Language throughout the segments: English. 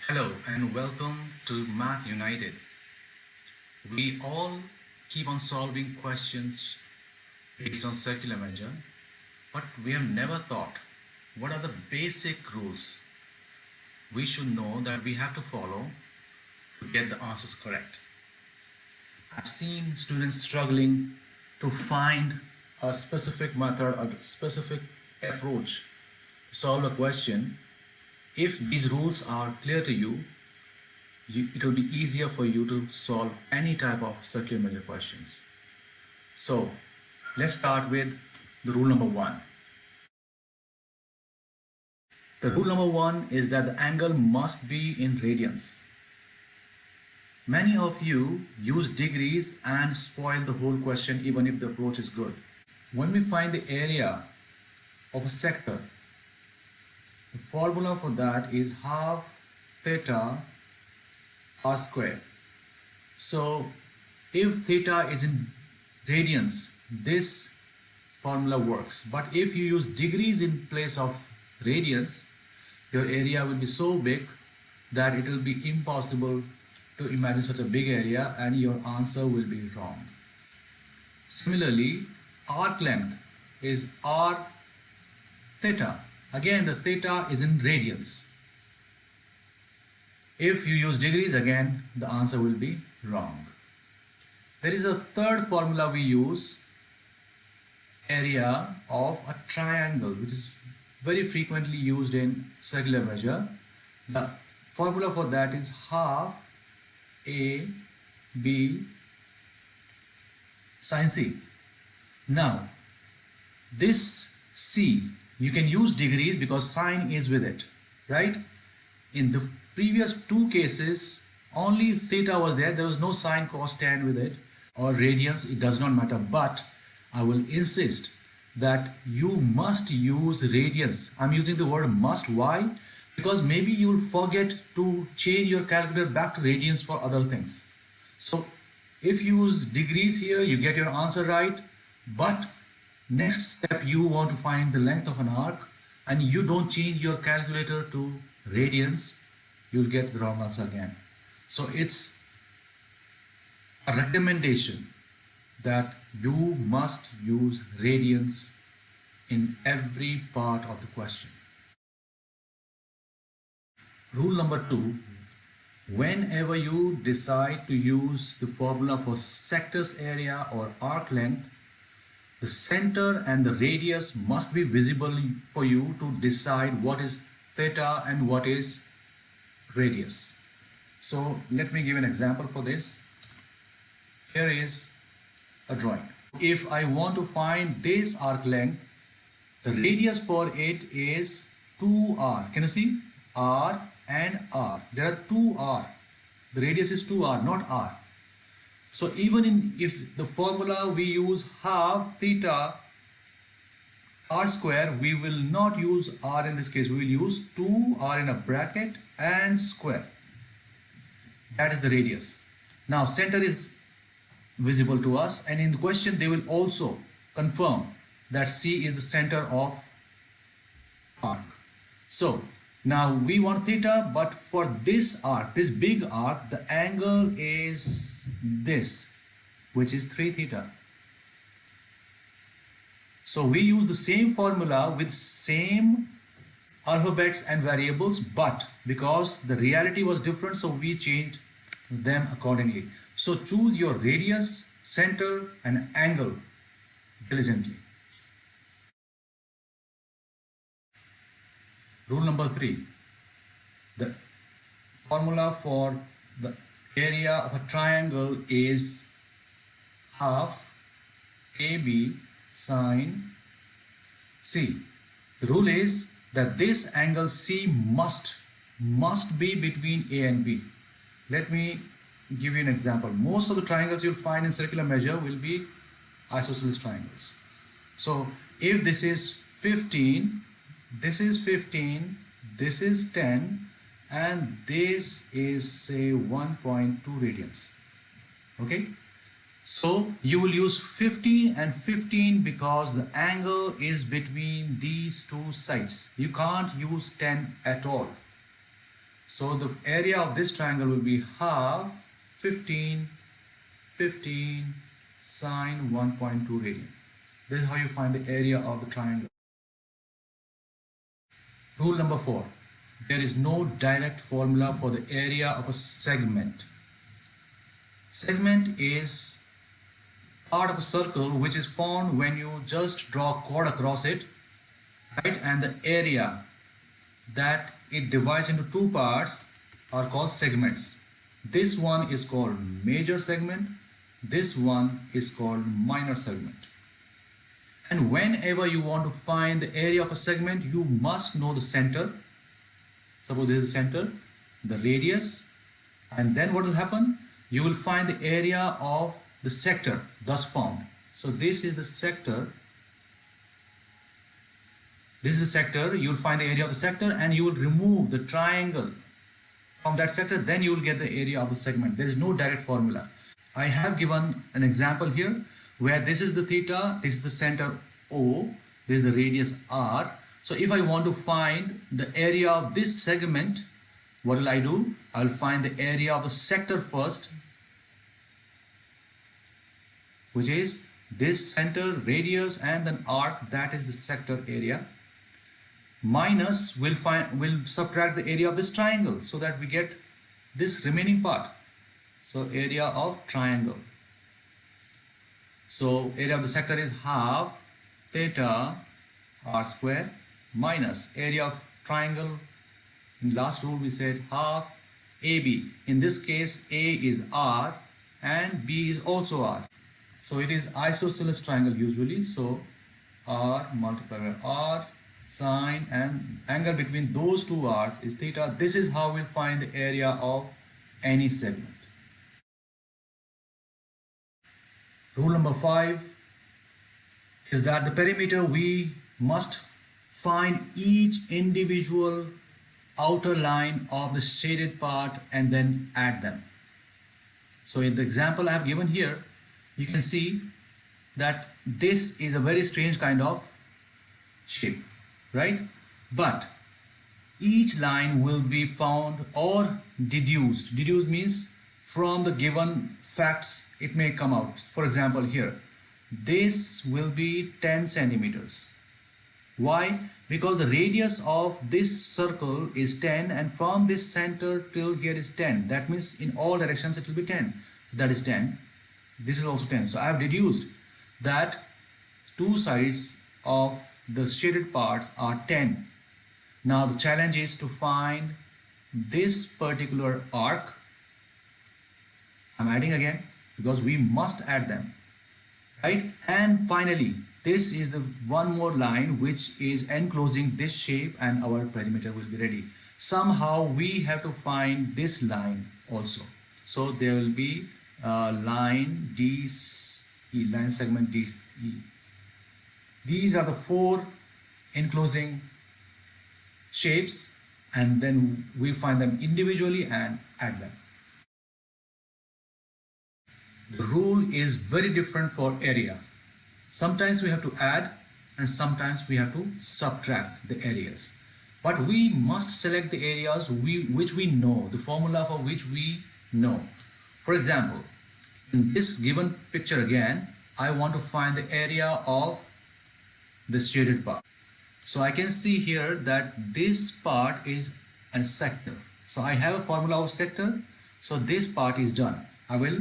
Hello and welcome to Math United. We all keep on solving questions based on circular measure, but we have never thought what are the basic rules we should know that we have to follow to get the answers correct. I've seen students struggling to find a specific method, a specific approach to solve a question. If these rules are clear to you, it will be easier for you to solve any type of circular measure questions. So let's start with the rule number one. The rule number one is that the angle must be in radians. Many of you use degrees and spoil the whole question even if the approach is good. When we find the area of a sector, the formula for that is half theta r square. So if theta is in radians, this formula works. But if you use degrees in place of radians, your area will be so big that it will be impossible to imagine such a big area and your answer will be wrong. Similarly, arc length is r theta. Again, the theta is in radians. If you use degrees, again, the answer will be wrong. There is a third formula we use, area of a triangle, which is very frequently used in circular measure. The formula for that is half a b sine c. Now, this c, you can use degrees because sine is with it, right? In the previous two cases, only theta was there. There was no sine, cos, tan with it, or radians. It does not matter. But I will insist that you must use radians. I'm using the word must. Why? Because maybe you will forget to change your calculator back to radians for other things. So if you use degrees here, you get your answer right. But next step, you want to find the length of an arc and you don't change your calculator to radians, you'll get the wrong answer again. So it's a recommendation that you must use radians in every part of the question. Rule number two, whenever you decide to use the formula for sector's area or arc length, the center and the radius must be visible for you to decide what is theta and what is radius. So let me give an example for this. Here is a drawing. If I want to find this arc length, the radius for it is 2r. Can you see? R and R. There are 2r. The radius is 2r, not r. So even if the formula we use half theta r square, we will not use r in this case. We will use 2r in a bracket and square. That is the radius. Now center is visible to us, and in the question they will also confirm that C is the center of arc. So now we want theta, but for this arc, this big arc, the angle is this, which is 3 theta. So we use the same formula with same alphabets and variables, but because the reality was different, so we changed them accordingly. So choose your radius, center and angle diligently. Rule number 3. The formula for the area of a triangle is half AB sine C. The rule is that this angle C must be between A and B. Let me give you an example. Most of the triangles you'll find in circular measure will be isosceles triangles. So if this is 15, this is 15, this is 10, and this is say 1.2 radians. Okay, so you will use 15 and 15 because the angle is between these two sides. You can't use 10 at all. So the area of this triangle will be half 15 sine 1.2 radian. This is how you find the area of the triangle. Rule number 4. There is no direct formula for the area of a segment. Segment is part of a circle which is formed when you just draw a chord across it, right? And the area that it divides into two parts are called segments. This one is called major segment. This one is called minor segment. And whenever you want to find the area of a segment, you must know the center. Suppose this is the center, the radius, and then what will happen? You will find the area of the sector thus formed. So this is the sector. This is the sector. You will find the area of the sector and you will remove the triangle from that sector. Then you will get the area of the segment. There is no direct formula. I have given an example here where this is the theta, this is the center O, this is the radius R. So if I want to find the area of this segment, what will I do? I will find the area of the sector first, which is this center, radius, and then arc, that is the sector area. Minus will subtract the area of this triangle so that we get this remaining part. So area of triangle. So area of the sector is half theta r square minus area of triangle. In last rule we said half AB. In this case A is R and B is also R. So it is isosceles triangle usually. So R multiplied by R, sine, and angle between those two R's is theta. This is how we'll find the area of any segment. Rule number 5 is that the perimeter, we must find each individual outer line of the shaded part and then add them. So in the example I have given here, you can see that this is a very strange kind of shape, right? But each line will be found or deduced. Deduced means from the given facts it may come out. For example, here this will be 10 centimeters. Why? Because the radius of this circle is 10 and from this center till here is 10. That means in all directions it will be 10. So that is 10. This is also 10. So I have deduced that two sides of the shaded parts are 10. Now the challenge is to find this particular arc. I'm adding again because we must add them, right? And finally, this is the one more line which is enclosing this shape and our perimeter will be ready. Somehow we have to find this line also. So there will be a line DE, line segment DE. These are the four enclosing shapes and then we find them individually and add them. The rule is very different for area. Sometimes we have to add and sometimes we have to subtract the areas. But we must select the areas which we know, the formula for which we know. For example, in this given picture again, I want to find the area of this shaded part. So I can see here that this part is a sector. So I have a formula of sector. So this part is done. I will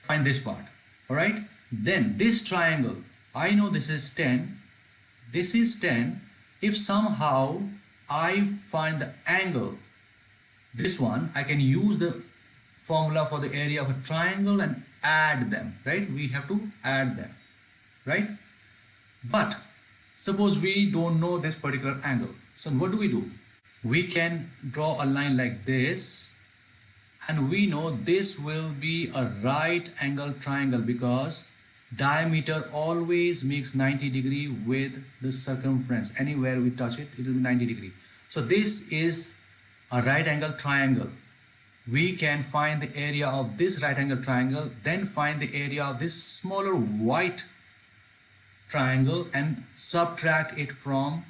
find this part. All right. Then this triangle, I know this is 10. This is 10. If somehow I find the angle, this one, I can use the formula for the area of a triangle and add them, right? We have to add them, right? But suppose we don't know this particular angle. So what do? We can draw a line like this and we know this will be a right angle triangle because diameter always makes 90 degree with the circumference. Anywhere we touch it, it will be 90 degree. So this is a right angle triangle. We can find the area of this right angle triangle, then find the area of this smaller white triangle and subtract it from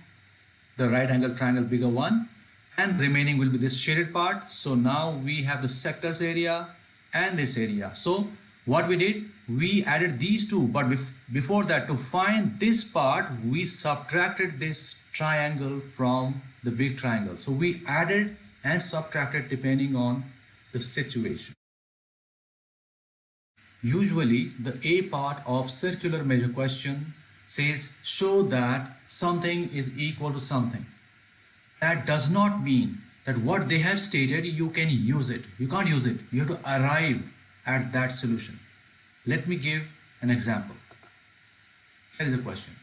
the right angle triangle bigger one and remaining will be this shaded part. So now we have the sectors area and this area. So what we did, we added these two, but before that, to find this part, we subtracted this triangle from the big triangle. So we added and subtracted depending on the situation. Usually the A part of circular measure question says show that something is equal to something. That does not mean that what they have stated you can use it. You can't use it. You have to arrive at that solution. Let me give an example. Here is a question.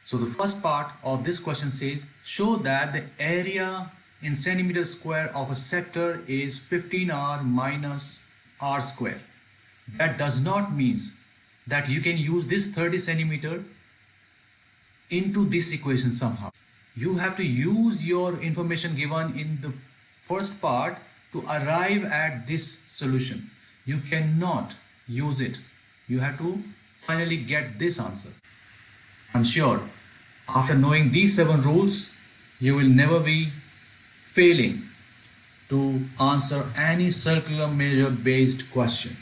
So the first part of this question says show that the area in centimeters square of a sector is 15r minus r square. That does not mean that you can use this 30 centimeter into this equation somehow. You have to use your information given in the first part to arrive at this solution. You cannot use it. You have to finally get this answer. I'm sure after knowing these 7 rules, you will never be failing to answer any circular measure based question.